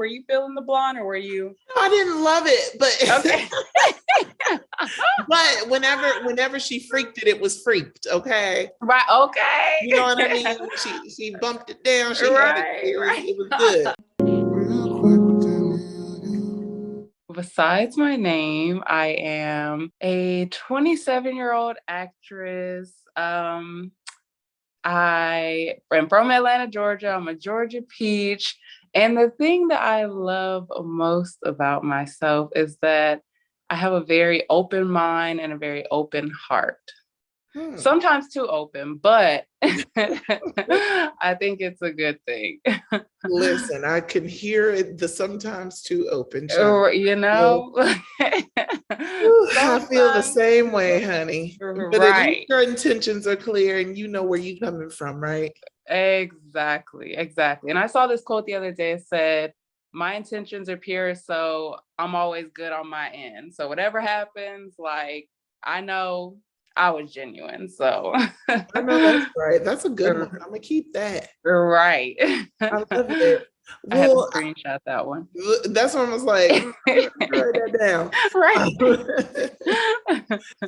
Were you feeling the blonde or were you? I didn't love it, but Okay. but whenever she freaked it, it was freaked. Okay. Right. Okay. You know what I mean? She bumped it down. She had it. Right. It was good. Besides my name, I am a 27-year-old actress. I am from Atlanta, Georgia. I'm a Georgia peach. And the thing that I love most about myself is that I have a very open mind and a very open heart. Sometimes too open, but I think it's a good thing. Listen, I can hear it, the sometimes too open. Or, you know, I feel the same way, honey. But at least right. your intentions are clear and you know where you're coming from, right? Exactly. And I saw this quote the other day. It said, my intentions are pure, so I'm always good on my end. So whatever happens, like, I know I was genuine. So I know that's right. That's a good one. I'm gonna keep that. Right. I love it. I had to Well, screenshot that one. that's when I was like, write that down. Right.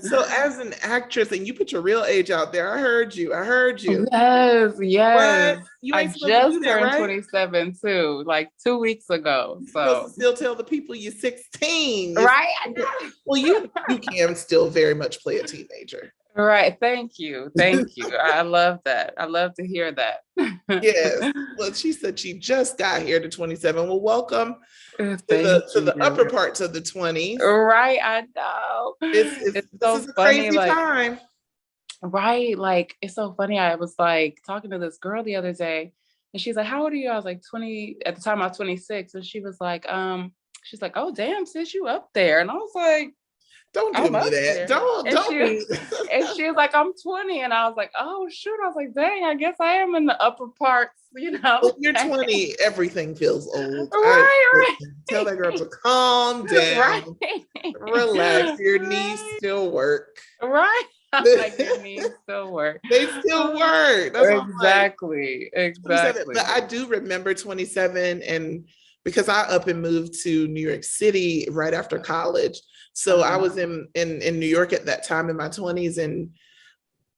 So as an actress, and you put your real age out there, I heard you. Yes. What? You I ain't supposed to do just that, turned right? 27 too, like 2 weeks ago. You're supposed So to still tell the people you're 16. right. Well, you can still very much play a teenager. Right. Thank you. I love that. I love to hear that. Yes. Well, she said she just got here to 27. Well, welcome to Thank the you. upper parts of the 20s. Right. I know. It's so this is a funny, crazy time. Right. Like, it's so funny. I was like talking to this girl the other day and she's like, how old are you? I was like 20. At the time I was 26. And she was like, she's like, oh damn, sis, you up there. And I was like, don't do me that. There. Don't be. And she was like, I'm 20. And I was like, oh shoot. I was like, dang, I guess I am in the upper parts, you know. When you're 20, everything feels old. Right. Tell that girl to calm down. Right. Relax. Your knees still work. Right. Like your knees still work. They still work. That's exactly. But I do remember 27, and because I up and moved to New York City right after college. So I was in New York at that time in my 20s, and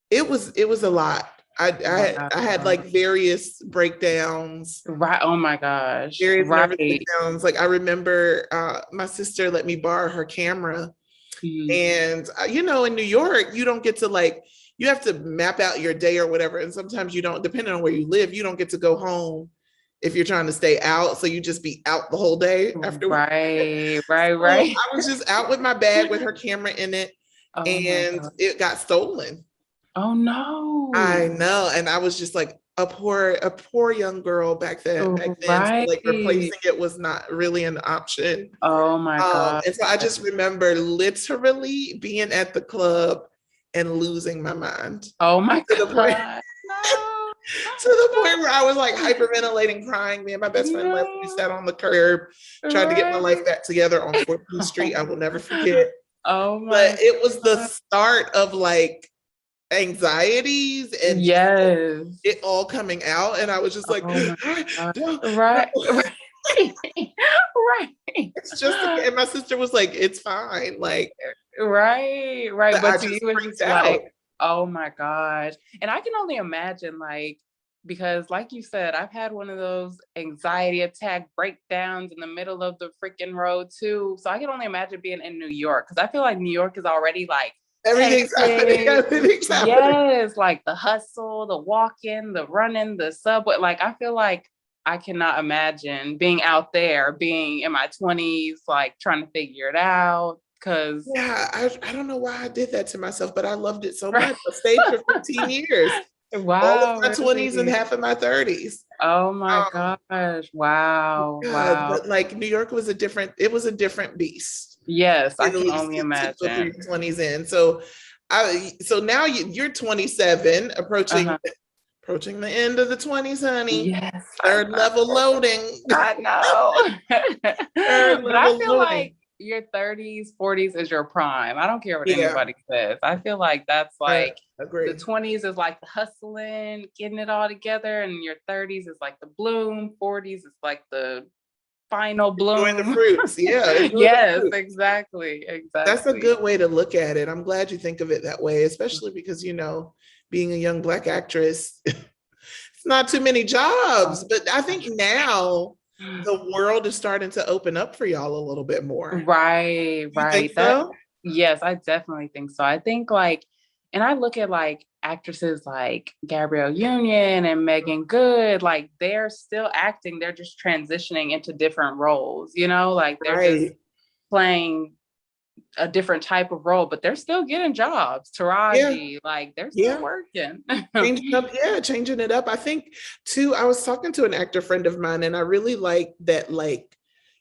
it was a lot. I had like various breakdowns. Right. Oh my gosh. Various nervous breakdowns. Like I remember my sister let me borrow her camera. And you know, in New York, you don't get to you have to map out your day or whatever. And sometimes you don't, depending on where you live, you don't get to go home if you're trying to stay out. So you just be out the whole day after. Right. I was just out with my bag with her camera in it, and it got stolen. Oh no. I know. And I was just like a poor young girl back then. So like replacing it was not really an option. Oh my God. And so I just remember literally being at the club and losing my mind. Oh my God. To the point where I was like hyperventilating, crying. Me and my best friend left. We sat on the curb, tried to get my life back together on 14th Street. I will never forget. Oh my But it was the start of like anxieties and it all coming out. And I was just like, right. It's just, and my sister was like, it's fine. Like, right. But you was just like, oh my gosh. And I can only imagine, like, because like you said, I've had one of those anxiety attack breakdowns in the middle of the freaking road too. So I can only imagine being in New York, because I feel like New York is already like everything's happening. Yes, like the hustle, the walking, the running, the subway. Like I feel like I cannot imagine being out there, being in my 20s, like trying to figure it out. Cause I don't know why I did that to myself, but I loved it so much. I stayed for 15 years. Wow. All of my 20s and half of my 30s. Oh my gosh. Wow. Wow. But like New York was a different beast. Yes, I can only imagine. To your 20s in. So now you're 27, approaching the end of the 20s, honey. Yes. Third level loading. I know. But I feel like your 30s, 40s is your prime. I don't care what anybody says. I feel like that's like the 20s is like the hustling, getting it all together, and your 30s is like the bloom, 40s is like the final Enjoying the bloom. fruits. Yeah, enjoy the Yes, fruits. exactly, That's a exactly. good way to look at it. I'm glad you think of it that way, especially because, being a young Black actress, it's not too many jobs. But I think now the world is starting to open up for y'all a little bit more. Right, You think right. That, so? yes, I definitely think so. I think like, and I look at like actresses like Gabrielle Union and Megan Good, like they're still acting, they're just transitioning into different roles, like they're just Right. playing a different type of role, but they're still getting jobs. Yeah. Taraji, like they're still Yeah. working. Changing it up. I think too, I was talking to an actor friend of mine, and I really like that, like,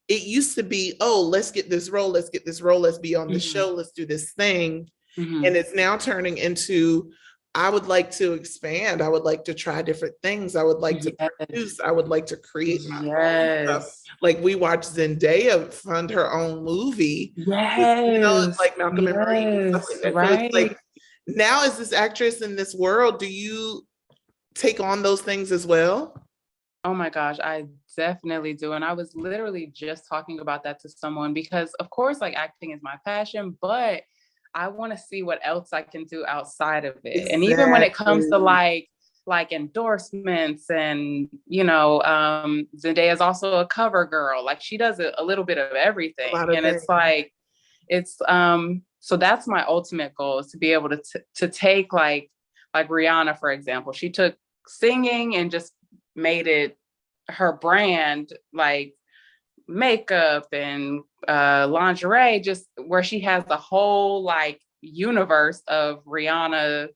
it used to be, oh, let's get this role, let's get this role, let's be on the Mhm. show, let's do this thing. And Mhm. it's now turning into, I would like to expand. I would like to try different things. I would like to Yes. produce. I would like to create my own stuff. Yes. Like we watched Zendaya fund her own movie, Yes. like Malcolm and Marie and stuff like Yes. that. So it's Right. like, now as this actress in this world, do you take on those things as well? Oh my gosh, I definitely do. And I was literally just talking about that to someone because, of course, like acting is my passion, but I want to see what else I can do outside of it. And even when it comes to Exactly. like endorsements and Zendaya is also a cover girl. Like she does a little bit of A everything. lot of And things. it's like it's so that's my ultimate goal is to be able to take like Rihanna, for example. She took singing and just made it her brand, like makeup and lingerie, just where she has the whole like universe of Rihanna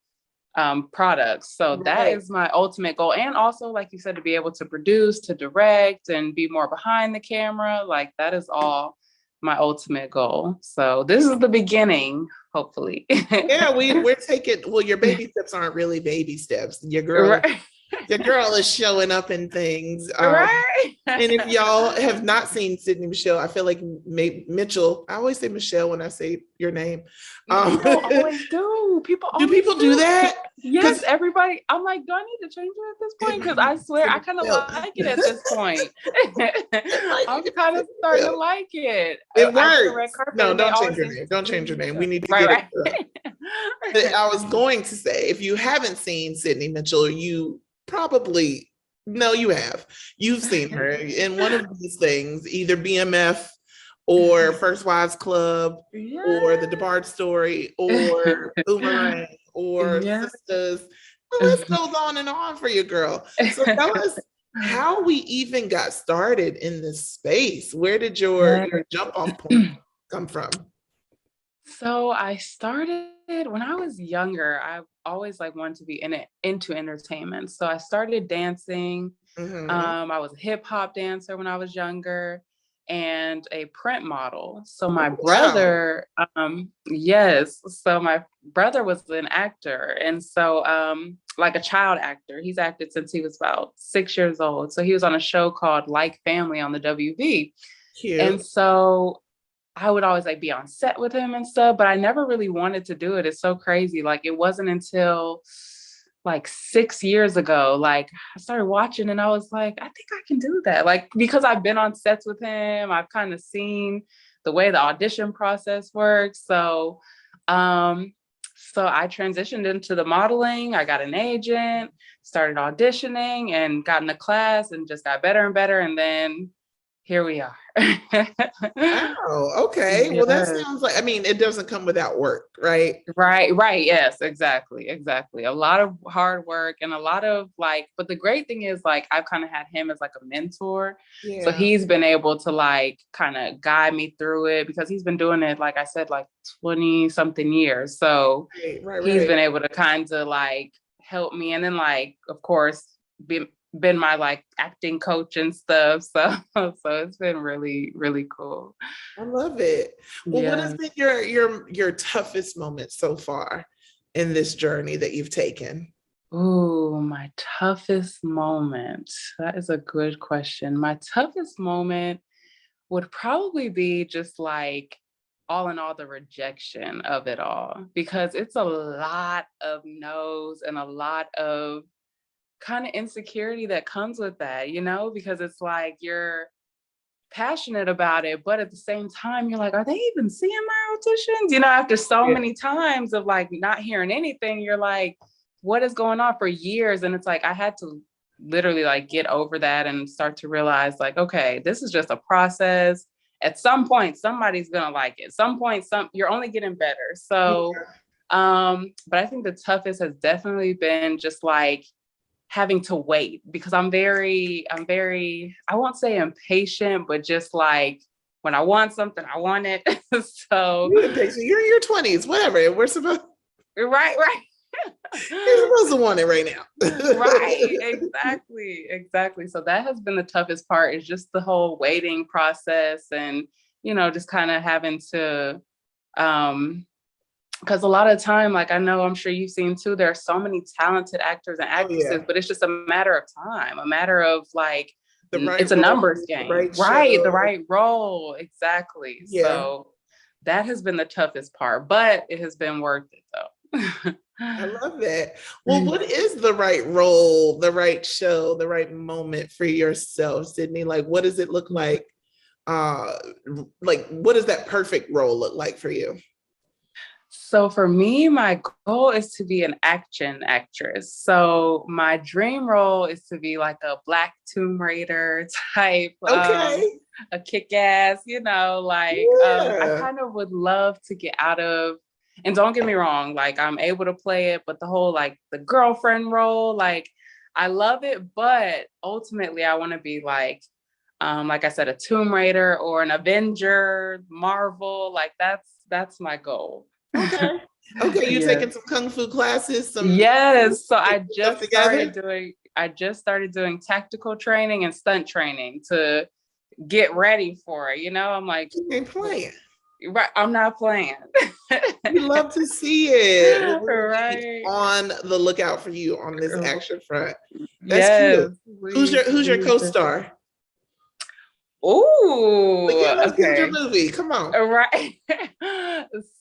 products. So that Right. is my ultimate goal. And also, like you said, to be able to produce, to direct, and be more behind the camera, like that is all my ultimate goal. So this is the beginning, hopefully. Yeah, we're taking, well, your baby steps aren't really baby steps. Right. Your girl is showing up in things. Right. And if y'all have not seen Syndey Mitchell, I feel like Mitchell, I always say Michelle when I say your name. People always do. People Do always people do do. that? Yes, Because everybody. I'm like, do I need to change it at this point? Because I swear I Syndey kind of Mitchell. like it at this point. It's like you I'm can be kind of Syndey starting to Mitchell. like it. It I do the red works. carpet No, and they don't change always your say name. Don't change your name. We need to get it. right, But right. I was going to say, if you haven't seen Syndey Mitchell, you probably, no, you have. You've seen her in one of these things, either BMF or First Wives Club or The Yeah. DeBarge Story or Boomerang or Yeah. Sisters. The list goes on and on for you, girl. So tell us how we even got started in this space. Where did your Yes. jump off point come from? So I started when I was younger. I always like wanted to be into entertainment. So I started dancing. Mm-hmm. I was a hip hop dancer when I was younger and a print model. So my Oh, wow. brother, yes. So my brother was an actor. And so like a child actor. He's acted since he was about 6 years old. So he was on a show called Like Family on the WB. And Cute. so I would always like be on set with him and stuff, but I never really wanted to do it. It's so crazy. Like it wasn't until like 6 years ago, like I started watching and I was like, I think I can do that. Like because I've been on sets with him, I've kind of seen the way the audition process works. So I transitioned into the modeling. I got an agent, started auditioning and got in a class and just got better and better. And then here we are. Wow. Okay. Well, that Yes. sounds like, I mean, it doesn't come without work, right? Right, right. Yes, exactly. Exactly. A lot of hard work and a lot of like, but the great thing is like I've kind of had him as like a mentor. So Yeah. he's been able to like kind of guide me through it because he's been doing it, like I said, like 20 something years. So Right, right, he's right. been able to kind of like help me. And then like, of course, been my like acting coach and stuff. So it's been really, really cool. I love it. Well, what has Yeah. been your toughest moment so far in this journey that you've taken? Ooh, my toughest moment. That is a good question. My toughest moment would probably be just like all in all the rejection of it all because it's a lot of no's and a lot of kind of insecurity that comes with that, because it's like passionate about it, but at the same time you're like, are they even seeing my auditions? You know, after so many times of like not hearing anything, you're like, what is going on for years? And it's like I had to literally like get over that and start to realize like, okay, this is just a process. At some point somebody's gonna like it. Some point you're only getting better. So but I think the toughest has definitely been just like having to wait, because I'm very, I won't say impatient, but just like when I want something, I want it. So you're in your 20s, whatever. We're supposed right. You're supposed to want it right now. Right, exactly. So that has been the toughest part, is just the whole waiting process, and you know, just kind of having to because a lot of time, like I know, I'm sure you've seen too, there are so many talented actors and actresses, but it's just a matter of time, a matter of like, it's a numbers game, right? The right role, exactly. So that has been the toughest part, but it has been worth it though. I love that. Well, what is the right role, the right show, the right moment for yourself, Syndey? Like, what does it look like? What does that perfect role look like for you? So for me, my goal is to be an action actress. So my dream role is to be like a Black Tomb Raider type, a kick-ass, you know, like I kind of would love to get out of, and don't get me wrong, like I'm able to play it, but the whole like the girlfriend role, like I love it, but ultimately I want to be like I said, a Tomb Raider or an Avenger, Marvel, like that's my goal. Okay. Okay, you taking some kung fu classes? Yes. So I just started doing tactical training and stunt training to get ready for it. You know, I'm like, you ain't playing. Right, I'm not playing. We love to see it. Right. On the lookout for you on this action front. That's cute. Who's your co-star? Ooh, let's get your movie. Come on. Right.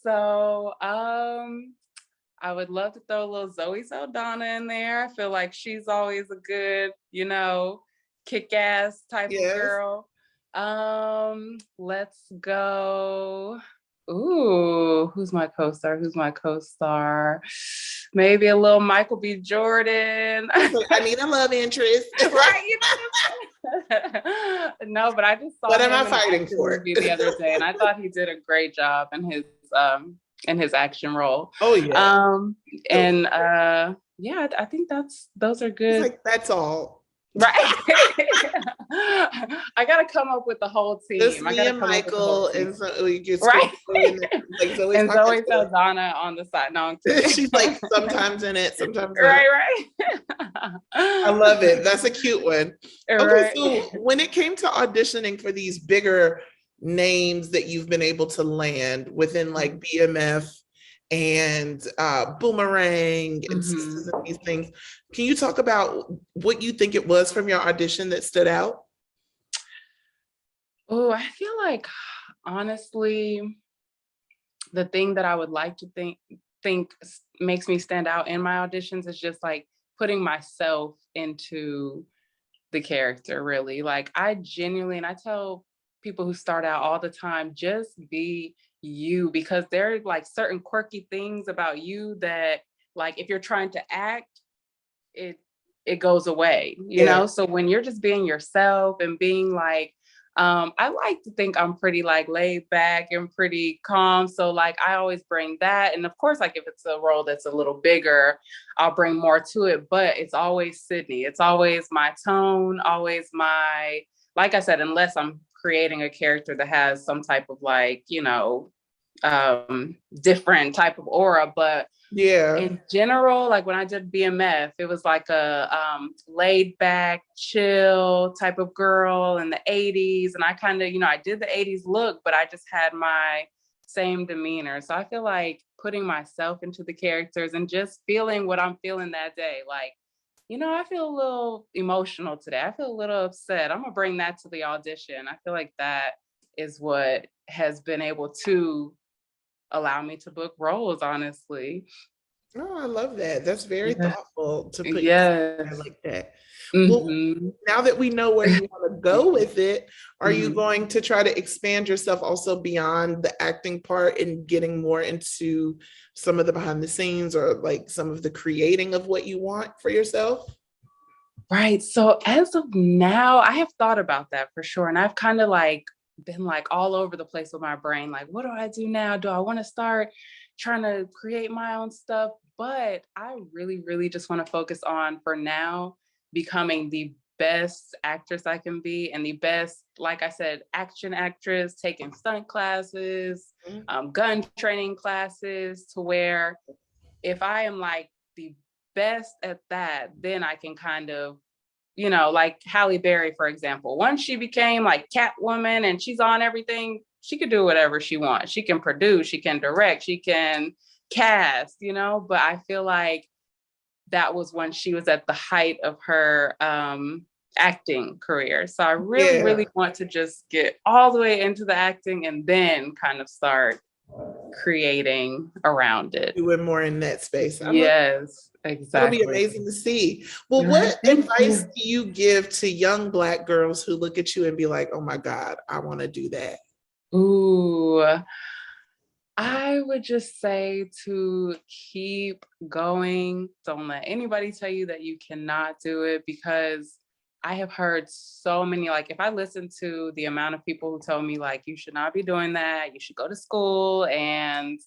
So, I would love to throw a little Zoe Saldana in there. I feel like she's always a good, you know, kick-ass type of girl. Let's go. Ooh, who's my co-star? Maybe a little Michael B. Jordan. I need a love interest. Right. No, but I just saw him in an action movie the other day, and I thought he did a great job in his action role. Oh yeah. And I think those are good. It's like, that's all. Right. I gotta come up with the whole team. Just me and Michael and right. And Zoe Saldana on the side. No, she's like sometimes in it, sometimes right. I love it. That's a cute one. Okay, so when it came to auditioning for these bigger names that you've been able to land within like BMF and Boomerang and Sisters and these things, can you talk about what you think it was from your audition that stood out? Oh, I feel like honestly, the thing that I would like to think makes me stand out in my auditions is just like putting myself into the character, really. Like I genuinely, and I tell people who start out all the time, just be you, because there are like certain quirky things about you that like if you're trying to act, it goes away, you know? So when you're just being yourself and being like, I like to think I'm pretty like laid back and pretty calm. So like I always bring that. And of course, like if it's a role that's a little bigger, I'll bring more to it, but it's always Syndey. It's always my tone, always my, like I said, unless I'm creating a character that has some type of like, you know, different type of aura, but in general, like when I did BMF, it was like a laid back, chill type of girl in the 80s. And I kind of, you know, I did the 80s look, but I just had my same demeanor. So I feel like putting myself into the characters and just feeling what I'm feeling that day. Like, you know, I feel a little emotional today. I feel a little upset. I'm gonna bring that to the audition. I feel like that is what has been able to allow me to book roles, honestly. Oh, I love that. That's very Yeah. thoughtful to put yourself there Yes. like that. Well, Hmm. now that we know where you want to go with it, are you Hmm. going to try to expand yourself also beyond the acting part and getting more into some of the behind the scenes or like some of the creating of what you want for yourself? Right. So as of now, I have thought about that for sure. And I've kind of like been like all over the place with my brain. Like, what do I do now? Do I want to start trying to create my own stuff? But I really, really just want to focus on for now becoming the best actress I can be and the best, like I said, action actress, taking stunt classes, Mhm. gun training classes to where if I am like the best at that, then I can kind of, like Halle Berry, for example. Once she became like Catwoman and she's on everything, she could do whatever she wants. She can produce, she can direct, she can cast, but I feel like that was when she was at the height of her acting career. So I really, Yeah, really want to just get all the way into the acting and then kind of start creating around it. you were more in that space. I love Yes, that'll be exactly. amazing to see. Well, Right. what Thank advice you. do you give to young Black girls who look at you and be like, oh my God, I want to do that? Ooh, I would just say to keep going. Don't let anybody tell you that you cannot do it because I have heard so many, like, if I listen to the amount of people who tell me, like, you should not be doing that, you should go to school and,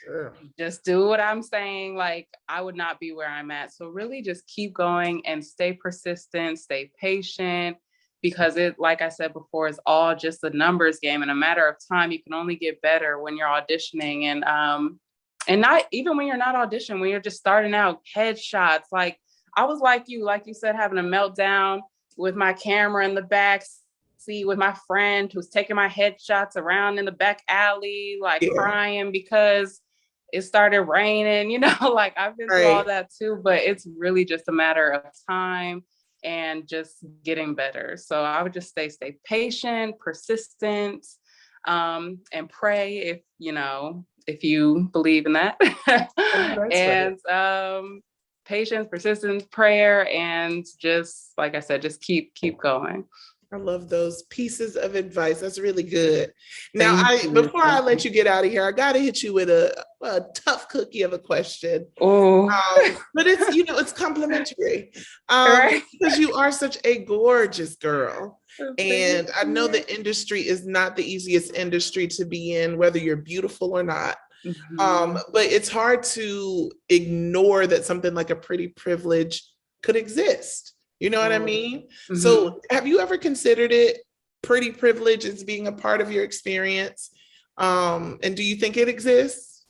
Sure. just do what I'm saying, like, I would not be where I'm at. So really just keep going and stay persistent, stay patient, because it, like I said before, is all just a numbers game. In a matter of time, you can only get better when you're auditioning and not even when you're not auditioning, when you're just starting out, headshots. Like I was like you said, having a meltdown with my camera in the back seat with my friend who's taking my headshots around in the back alley, like Yeah, crying because it started raining, like I've been through all right. that too, but it's really just a matter of time and just getting better. So I would just stay patient, persistent, and pray if you believe in that. Oh, that's right. And patience, persistence, prayer, and just like I said, just keep going. I love those pieces of advice. That's really good. Now, Thank I you. before I Thank let you. you get out of here, I got to hit you with a tough cookie of a question. Oh, But it's it's complimentary. right. Because you are such a gorgeous girl. Thank And I know you. the industry is not the easiest industry to be in, whether you're beautiful or not. Mhm. But it's hard to ignore that something like a pretty privilege could exist. You know what I Oh. mean? Mhm. So, have you ever considered it pretty privilege as being a part of your experience? And do you think it exists?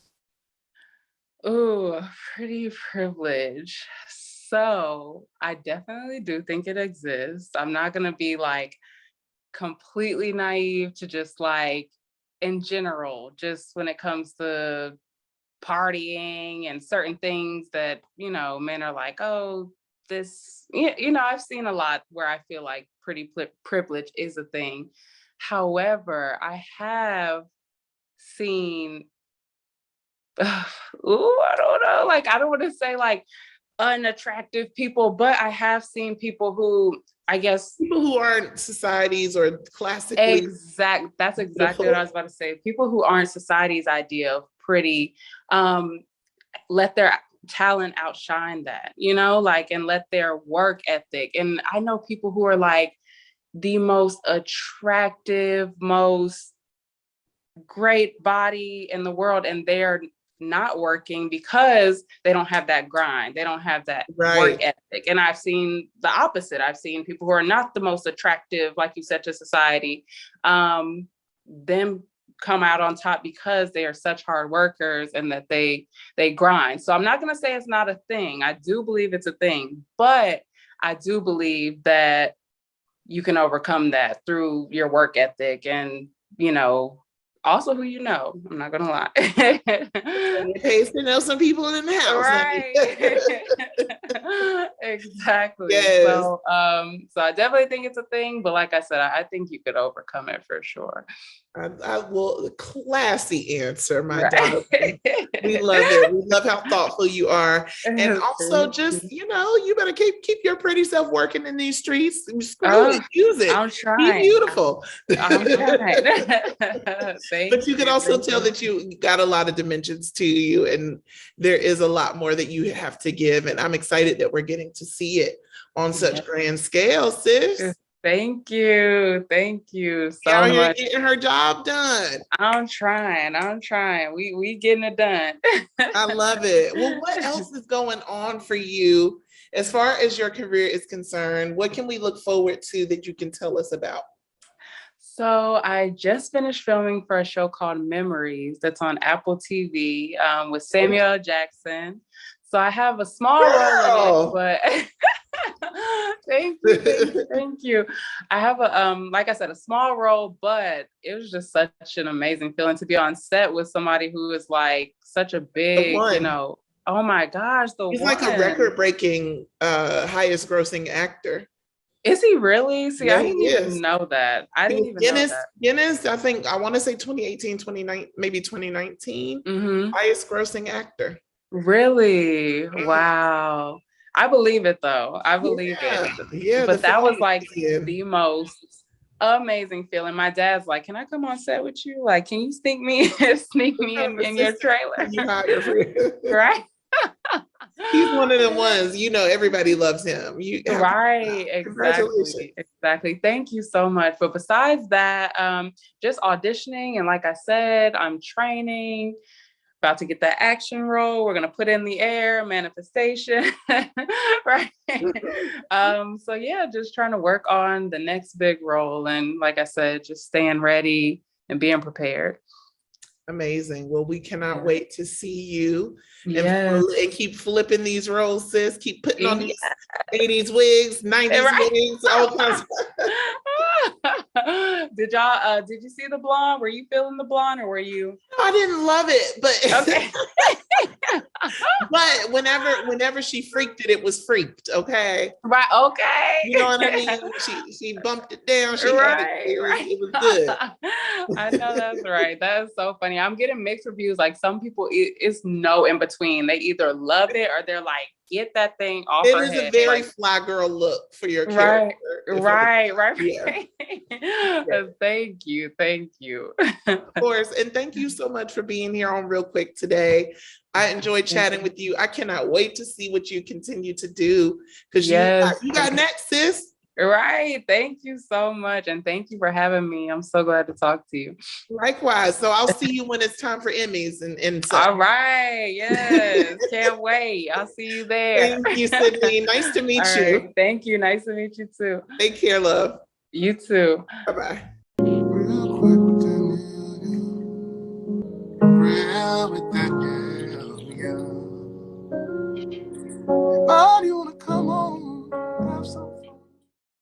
Ooh, pretty privilege. So I definitely do think it exists. I'm not gonna be like completely naive to just like in general, just when it comes to partying and certain things that, men are like, oh, this, I've seen a lot where I feel like pretty privilege is a thing. However, I have seen, I don't know, like, I don't want to say like unattractive people, but I have seen people who, I guess, People who aren't societies or classically that's exactly what I was beautiful. about to say. People who aren't society's idea of pretty, um, let their talent outshine that, like, and let their work ethic. And I know people who are like the most attractive, most great body in the world, and they're not working because they don't have that grind. They don't have that work Right. ethic. And I've seen the opposite. I've seen people who are not the most attractive, like you said, to society, them come out on top because they are such hard workers and that they grind. So I'm not going to say it's not a thing. I do believe it's a thing, but I do believe that you can overcome that through your work ethic and, you know, also who you know. I'm not gonna lie. It pays to know some people in the house, honey. Right. Exactly. Yes. So I definitely think it's a thing, but like I said, I think you could overcome it for sure. I will, classy answer, my Right. darling. We love it. We love how thoughtful you are. And also Thank just, you. you better keep your pretty self working in these streets. Screw it. Oh, Use it. I'm Be trying. beautiful. I'm trying. But Thank you can you. also Thank tell you. that you got a lot of dimensions to you, and there is a lot more that you have to give. And I'm excited that we're getting to see it on Yeah. such grand scale, sis. Thank you. Thank you She so out here much. getting her job done. I'm trying. I'm trying. We getting it done. I love it. Well, what else is going on for you as far as your career is concerned? What can we look forward to that you can tell us about? So I just finished filming for a show called Memories that's on Apple TV with Samuel L. Jackson. So I have a small role in it, Girl. but thank you, thank you, thank you. I have a like I said, a small role, but it was just such an amazing feeling to be on set with somebody who is like such a The big, one. oh my gosh, the He's like a one. record-breaking highest grossing actor. Is he really? See, Yeah, I he didn't even is. know that. I He didn't was even know Guinness, that. Guinness, I think I want to say 2018, 29, maybe 2019. Mm-hmm. Highest grossing actor. Really? Wow. I believe it though. I believe it. Yeah. Yeah, the But that was film like he's in. the most amazing feeling. My dad's like, "Can I come on set with you? Like, can you sneak me sneak What me kind of in your assistant trailer?" can you hire for it? Right? He's one of the ones, everybody loves him. You have to, Right, congratulations. exactly, exactly. Thank you so much. But besides that, just auditioning, and like I said, I'm training, about to get that action role. We're gonna put in the air, manifestation, right? So yeah, just trying to work on the next big role, and like I said, just staying ready and being prepared. Amazing. Well, we cannot Yeah. wait to see you Yes. and keep flipping these roles, sis. Keep putting on Yeah. these 80s wigs, 90s Right. wigs, all kinds of Did you see the blonde? Were you feeling the blonde or were you I didn't love it, but okay? but whenever she freaked it, it was freaked, okay? Right, You know okay. what I mean? She bumped it down, she had it, Right, right. it was good. I know that's right. That is so funny. I'm getting mixed reviews. Like some people, it's no in between. They either love it or they're like, get that thing off It her is a head. very Like, fly girl look for your character. right, right, right. Yeah. Yeah. Thank you. Thank you. Of course. And thank you so much for being here on Real Quick today. I enjoyed chatting with you. I cannot wait to see what you continue to do because Yes. you got next, sis. Right. Thank you so much. And thank you for having me. I'm so glad to talk to you. Likewise. So I'll see you when it's time for Emmys and such. All right. Yes. Can't wait. I'll see you there. Thank you, Syndey. Nice to meet All you. right. Thank you. Nice to meet you too. Take care, love. You too. Bye-bye. Real quick with that nigga. Real with that nigga.